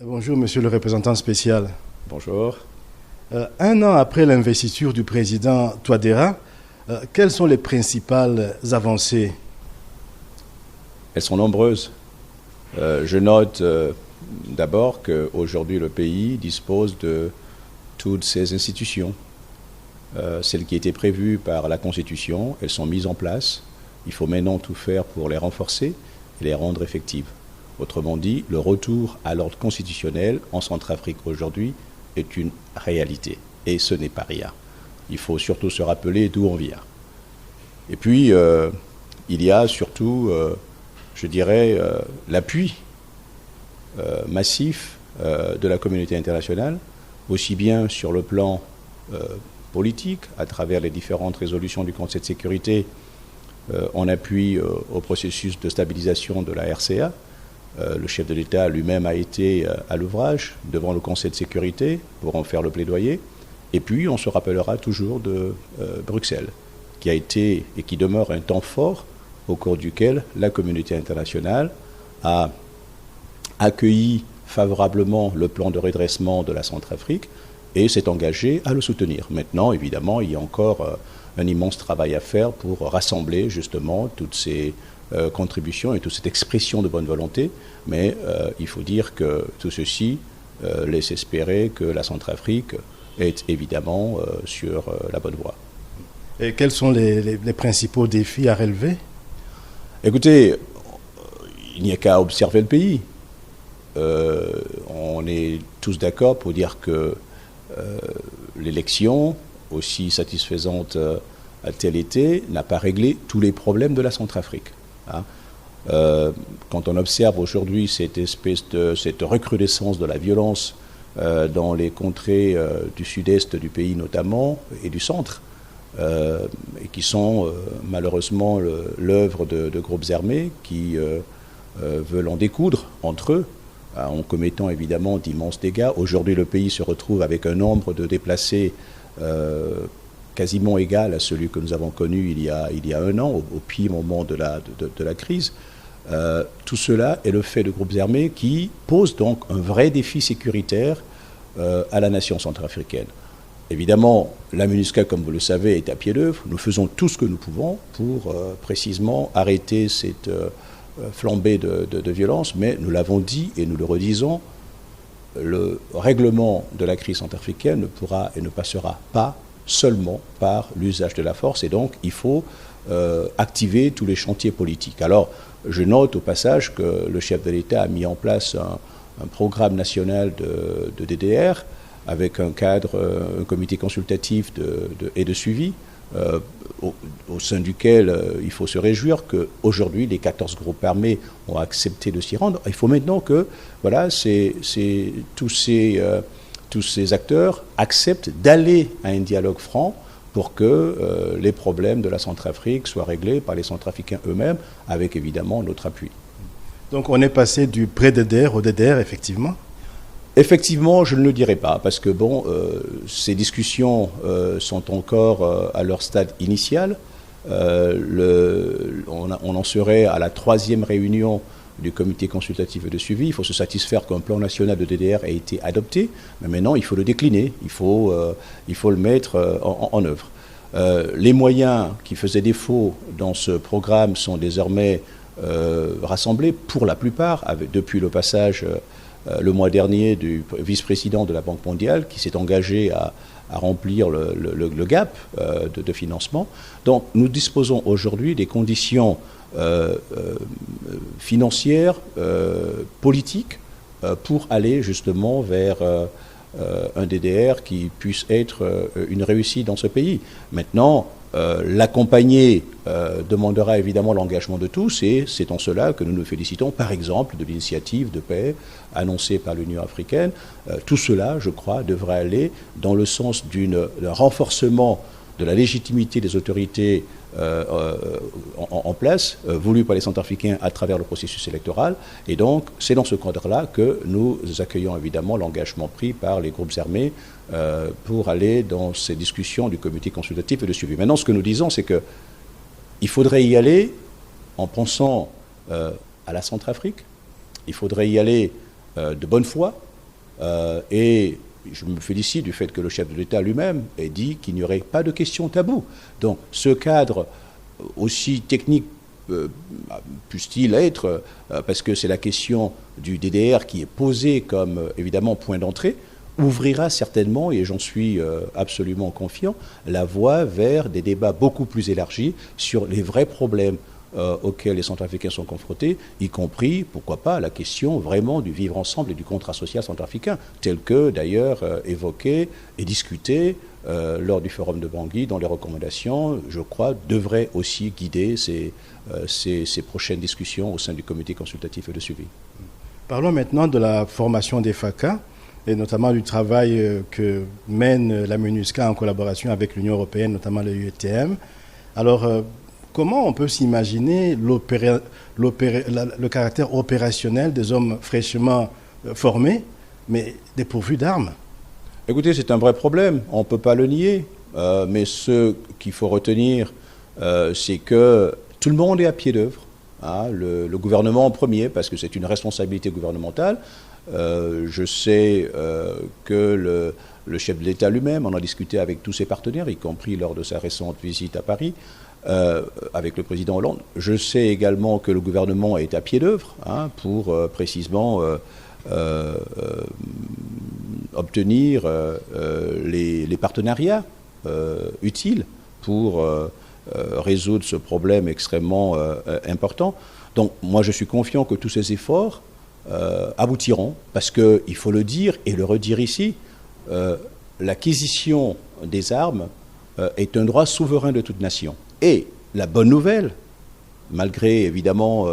Bonjour, monsieur le représentant spécial. Bonjour. Un an après l'investiture du président Touadéra, quelles sont les principales avancées? Elles sont nombreuses. Je note d'abord qu'aujourd'hui le pays dispose de toutes ses institutions. Celles qui étaient prévues par la Constitution, elles sont mises en place. Il faut maintenant tout faire pour les renforcer et les rendre effectives. Autrement dit, le retour à l'ordre constitutionnel en Centrafrique aujourd'hui est une réalité. Et ce n'est pas rien. Il faut surtout se rappeler d'où on vient. Et puis, il y a surtout, je dirais, l'appui massif de la communauté internationale, aussi bien sur le plan politique, à travers les différentes résolutions du Conseil de sécurité, en appui au processus de stabilisation de la RCA. Le chef de l'État lui-même a été à l'ouvrage devant le Conseil de sécurité pour en faire le plaidoyer. Et puis, on se rappellera toujours de Bruxelles, qui a été et qui demeure un temps fort au cours duquel la communauté internationale a accueilli favorablement le plan de redressement de la Centrafrique et s'est engagée à le soutenir. Maintenant, évidemment, il y a encore un immense travail à faire pour rassembler justement toutes ces contributions et toute cette expression de bonne volonté, mais il faut dire que tout ceci laisse espérer que la Centrafrique est évidemment sur la bonne voie. Et quels sont les principaux défis à relever? Écoutez, il n'y a qu'à observer le pays. On est tous d'accord pour dire que l'élection, aussi satisfaisante a-t-elle été, n'a pas réglé tous les problèmes de la Centrafrique. Hein. Quand on observe aujourd'hui cette recrudescence de la violence dans les contrées du sud-est du pays notamment et du centre, et qui sont malheureusement l'œuvre de groupes armés qui veulent en découdre entre eux, en commettant évidemment d'immenses dégâts. Aujourd'hui, le pays se retrouve avec un nombre de déplacés quasiment égal à celui que nous avons connu il y a un an, au pire moment de la crise. Tout cela est le fait de groupes armés qui posent donc un vrai défi sécuritaire à la nation centrafricaine. Évidemment, la MINUSCA, comme vous le savez, est à pied d'œuvre. Nous faisons tout ce que nous pouvons pour précisément arrêter cette flambée de violence, mais nous l'avons dit et nous le redisons, le règlement de la crise centrafricaine ne pourra et ne passera pas seulement par l'usage de la force, et donc il faut activer tous les chantiers politiques. Alors, je note au passage que le chef de l'État a mis en place un programme national de DDR avec un cadre, un comité consultatif et de suivi, au sein duquel il faut se réjouir qu'aujourd'hui les 14 groupes armés ont accepté de s'y rendre. Il faut maintenant que voilà, tous ces acteurs acceptent d'aller à un dialogue franc pour que les problèmes de la Centrafrique soient réglés par les Centrafricains eux-mêmes, avec évidemment notre appui. Donc on est passé du pré-DDR au DDR, effectivement? Effectivement, je ne le dirais pas, parce que bon, ces discussions sont encore à leur stade initial. On en serait à la 3e réunion du comité consultatif de suivi. Il faut se satisfaire qu'un plan national de DDR ait été adopté, mais maintenant il faut le décliner, il faut le mettre en œuvre. Les moyens qui faisaient défaut dans ce programme sont désormais rassemblés pour la plupart, depuis le passage le mois dernier du vice-président de la Banque mondiale qui s'est engagé à remplir le gap de financement. Donc nous disposons aujourd'hui des conditions financières, politiques, pour aller justement vers un DDR qui puisse être une réussite dans ce pays. Maintenant, l'accompagner demandera évidemment l'engagement de tous, et c'est en cela que nous nous félicitons, par exemple, de l'initiative de paix annoncée par l'Union africaine. Tout cela, je crois, devrait aller dans le sens d'un renforcement de la légitimité des autorités en place, voulues par les Centrafricains à travers le processus électoral. Et donc, c'est dans ce cadre-là que nous accueillons évidemment l'engagement pris par les groupes armés pour aller dans ces discussions du comité consultatif et de suivi. Maintenant, ce que nous disons, c'est qu'il faudrait y aller en pensant à la Centrafrique, il faudrait y aller de bonne foi, Et je me félicite du fait que le chef de l'État lui-même ait dit qu'il n'y aurait pas de questions taboues. Donc ce cadre, aussi technique puisse-t-il être, parce que c'est la question du DDR qui est posée comme évidemment point d'entrée, ouvrira certainement, et j'en suis absolument confiant, la voie vers des débats beaucoup plus élargis sur les vrais problèmes auxquels les Centrafricains sont confrontés, y compris, pourquoi pas, la question vraiment du vivre ensemble et du contrat social centrafricain, tel que d'ailleurs évoqué et discuté lors du forum de Bangui, dont les recommandations, je crois, devraient aussi guider ces prochaines discussions au sein du comité consultatif de suivi. Parlons maintenant de la formation des FACA, et notamment du travail que mène la MINUSCA en collaboration avec l'Union européenne, notamment le UETM. Alors, comment on peut s'imaginer le caractère opérationnel des hommes fraîchement formés, mais dépourvus d'armes? Écoutez, c'est un vrai problème, on ne peut pas le nier, mais ce qu'il faut retenir, c'est que tout le monde est à pied d'œuvre, hein, le gouvernement en premier, parce que c'est une responsabilité gouvernementale. Je sais que le chef de l'État lui-même en a discuté avec tous ses partenaires, y compris lors de sa récente visite à Paris, avec le président Hollande. Je sais également que le gouvernement est à pied d'œuvre pour précisément obtenir les partenariats utiles pour résoudre ce problème extrêmement important. Donc moi je suis confiant que tous ces efforts aboutiront, parce qu'il faut le dire et le redire ici, l'acquisition des armes est un droit souverain de toute nation. Et la bonne nouvelle, malgré évidemment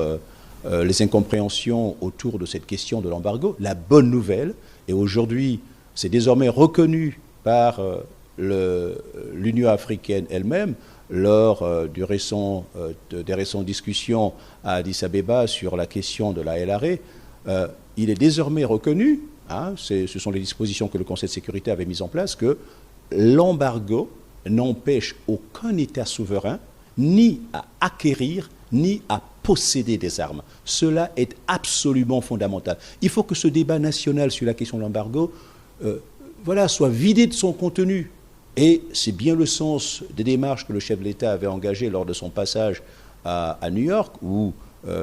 les incompréhensions autour de cette question de l'embargo, la bonne nouvelle, et aujourd'hui c'est désormais reconnu par l'Union africaine elle-même, lors des récentes discussions à Addis Abeba sur la question de la LRA, il est désormais reconnu, ce sont les dispositions que le Conseil de sécurité avait mises en place, que l'embargo n'empêche aucun État souverain ni à acquérir ni à posséder des armes. Cela est absolument fondamental. Il faut que ce débat national sur la question de l'embargo soit vidé de son contenu. Et c'est bien le sens des démarches que le chef de l'État avait engagées lors de son passage à New York, où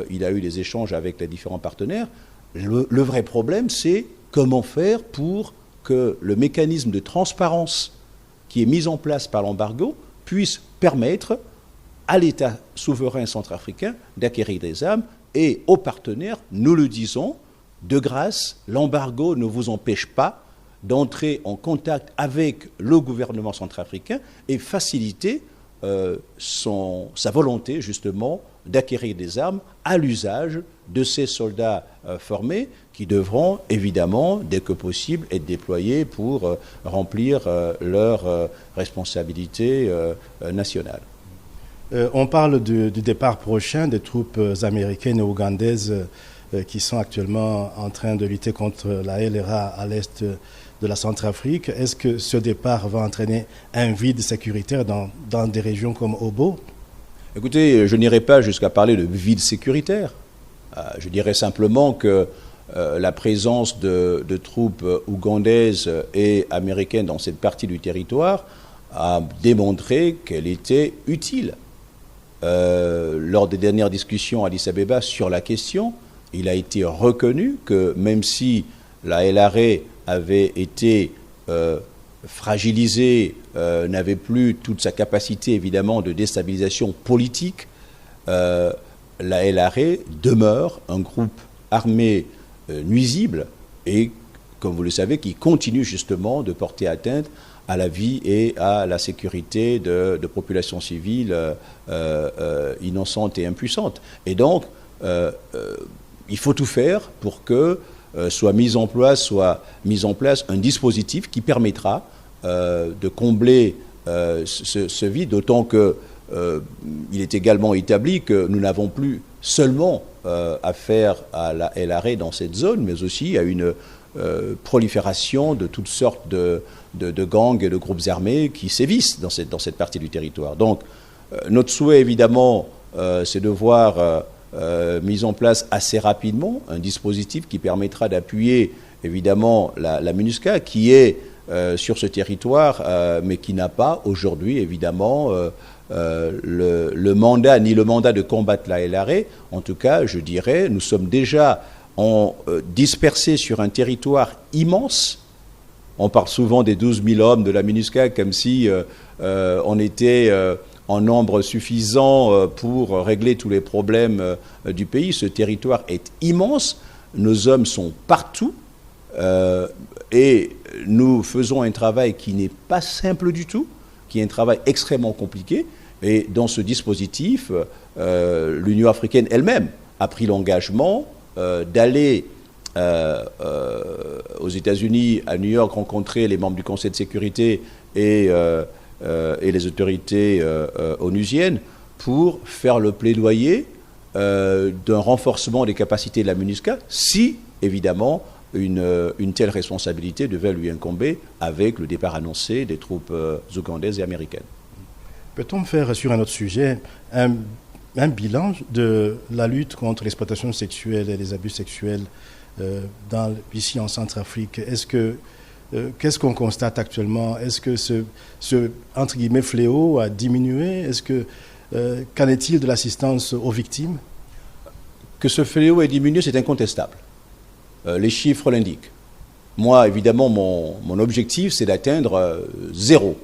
il a eu des échanges avec les différents partenaires. Le vrai problème, c'est comment faire pour que le mécanisme de transparence qui est mis en place par l'embargo puisse permettre à l'État souverain centrafricain d'acquérir des armes, et aux partenaires, nous le disons, de grâce, l'embargo ne vous empêche pas d'entrer en contact avec le gouvernement centrafricain et faciliter sa volonté justement d'acquérir des armes à l'usage de ces soldats formés qui devront évidemment, dès que possible, être déployés pour remplir leurs responsabilités nationales. On parle du départ prochain des troupes américaines et ougandaises qui sont actuellement en train de lutter contre la LRA à l'est de la Centrafrique. Est-ce que ce départ va entraîner un vide sécuritaire dans des régions comme Obo? Écoutez, je n'irai pas jusqu'à parler de vide sécuritaire. Je dirais simplement que la présence de troupes ougandaises et américaines dans cette partie du territoire a démontré qu'elle était utile. Lors des dernières discussions à Addis Abeba sur la question, il a été reconnu que même si la LRA avait été fragilisée, n'avait plus toute sa capacité évidemment de déstabilisation politique, la LRA demeure un groupe armé nuisible et, comme vous le savez, qui continue justement de porter atteinte à la vie et à la sécurité de populations civiles innocentes et impuissantes. Et donc, il faut tout faire pour que soit mis en place un dispositif qui permettra de combler ce vide, d'autant que il est également établi que nous n'avons plus seulement affaire à la LRA dans cette zone, mais aussi à une prolifération de toutes sortes de gangs et de groupes armés qui sévissent dans cette partie du territoire. Donc, notre souhait, évidemment, c'est de voir mis en place assez rapidement un dispositif qui permettra d'appuyer évidemment la MINUSCA qui est sur ce territoire, mais qui n'a pas aujourd'hui, évidemment, le mandat, ni le mandat de combattre la LRA. En tout cas, je dirais, nous sommes déjà dispersés sur un territoire immense. On parle souvent des 12 000 hommes de la MINUSCA comme si on était en nombre suffisant pour régler tous les problèmes du pays. Ce territoire est immense, nos hommes sont partout et nous faisons un travail qui n'est pas simple du tout, qui est un travail extrêmement compliqué. Et dans ce dispositif, l'Union africaine elle-même a pris l'engagement d'aller aux États-Unis, à New York, rencontrer les membres du Conseil de sécurité et les autorités onusiennes pour faire le plaidoyer d'un renforcement des capacités de la MINUSCA si, évidemment, une telle responsabilité devait lui incomber avec le départ annoncé des troupes ougandaises et américaines. Peut-on faire sur un autre sujet un bilan de la lutte contre l'exploitation sexuelle et les abus sexuels ici en Centrafrique? Qu'est-ce qu'on constate actuellement? Est-ce que ce entre guillemets fléau a diminué? Qu'en est-il de l'assistance aux victimes? Que ce fléau ait diminué, c'est incontestable. Les chiffres l'indiquent. Moi, évidemment, mon objectif, c'est d'atteindre zéro.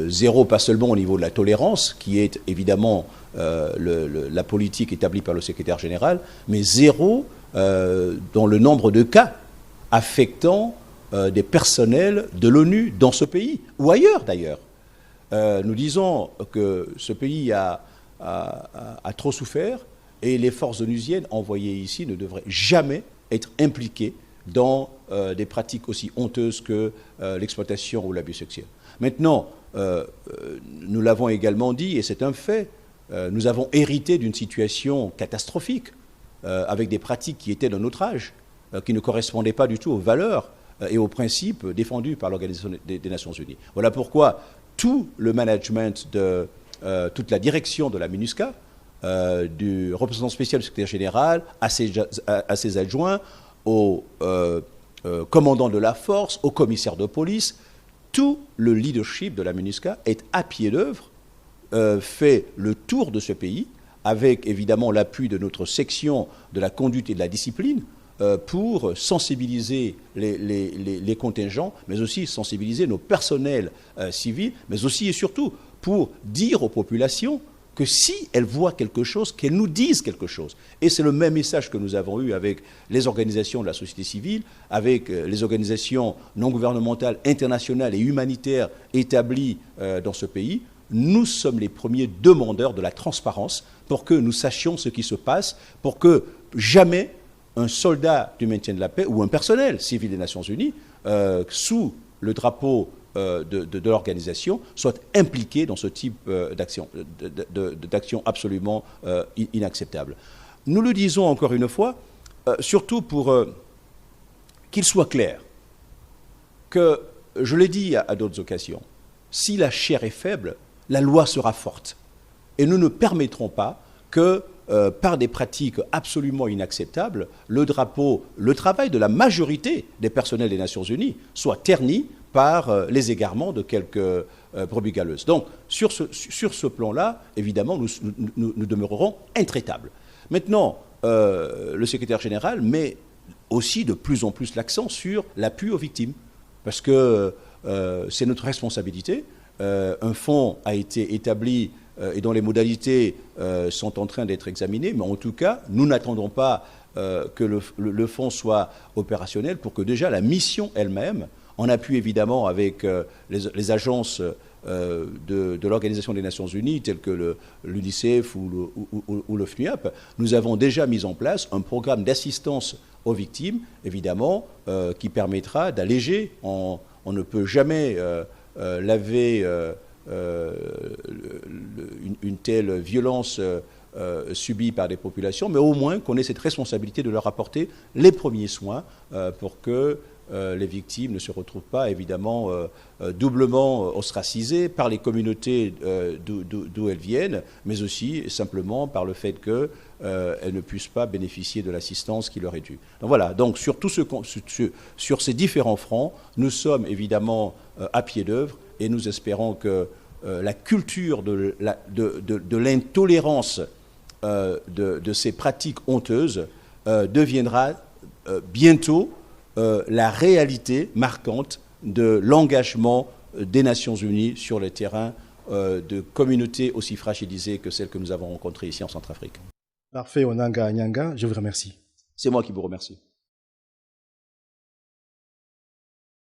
Zéro, pas seulement au niveau de la tolérance, qui est évidemment la politique établie par le secrétaire général, mais zéro dans le nombre de cas affectant des personnels de l'ONU dans ce pays, ou ailleurs d'ailleurs. Nous disons que ce pays a trop souffert et les forces onusiennes envoyées ici ne devraient jamais être impliquées dans des pratiques aussi honteuses que l'exploitation ou l'abus sexuel. Maintenant, nous l'avons également dit, et c'est un fait, nous avons hérité d'une situation catastrophique, avec des pratiques qui étaient d'un autre âge, qui ne correspondaient pas du tout aux valeurs et aux principes défendus par l'Organisation des Nations Unies. Voilà pourquoi tout le management toute la direction de la MINUSCA, du représentant spécial du secrétaire général, à ses adjoints, au commandant de la force, au commissaire de police, tout le leadership de la MINUSCA est à pied d'œuvre, fait le tour de ce pays, avec évidemment l'appui de notre section de la conduite et de la discipline, pour sensibiliser les contingents, mais aussi sensibiliser nos personnels civils, mais aussi et surtout pour dire aux populations que si elles voient quelque chose, qu'elles nous disent quelque chose. Et c'est le même message que nous avons eu avec les organisations de la société civile, avec les organisations non gouvernementales, internationales et humanitaires établies dans ce pays. Nous sommes les premiers demandeurs de la transparence pour que nous sachions ce qui se passe, pour que jamais un soldat du maintien de la paix ou un personnel civil des Nations Unies, sous le drapeau de l'organisation, soit impliqué dans ce type d'action absolument inacceptable. Nous le disons encore une fois, surtout pour qu'il soit clair que, je l'ai dit à d'autres occasions, si la chair est faible, la loi sera forte. Et nous ne permettrons pas que, par des pratiques absolument inacceptables, le travail de la majorité des personnels des Nations Unies soit terni par les égarements de quelques brebis galeuses. Donc, sur ce plan-là, évidemment, nous demeurerons intraitables. Maintenant, le secrétaire général met aussi de plus en plus l'accent sur l'appui aux victimes, parce que c'est notre responsabilité. Un fonds a été établi et dont les modalités sont en train d'être examinées, mais en tout cas, nous n'attendons pas que le fonds soit opérationnel pour que déjà la mission elle-même, en appui évidemment avec les agences de l'Organisation des Nations Unies, telles que l'UNICEF ou le FNUAP, nous avons déjà mis en place un programme d'assistance aux victimes, évidemment, qui permettra d'alléger. On ne peut jamais laver une telle violence subie par des populations, mais au moins qu'on ait cette responsabilité de leur apporter les premiers soins pour que les victimes ne se retrouvent pas évidemment doublement ostracisées par les communautés d'où elles viennent, mais aussi simplement par le fait que elles ne puissent pas bénéficier de l'assistance qui leur est due. Donc voilà, donc sur ces différents fronts, nous sommes évidemment à pied d'œuvre et nous espérons que la culture de l'intolérance de ces pratiques honteuses deviendra bientôt la réalité marquante de l'engagement des Nations Unies sur le terrain de communautés aussi fragilisées que celles que nous avons rencontrées ici en Centrafrique. Parfait, Onanga Anyanga, je vous remercie. C'est moi qui vous remercie.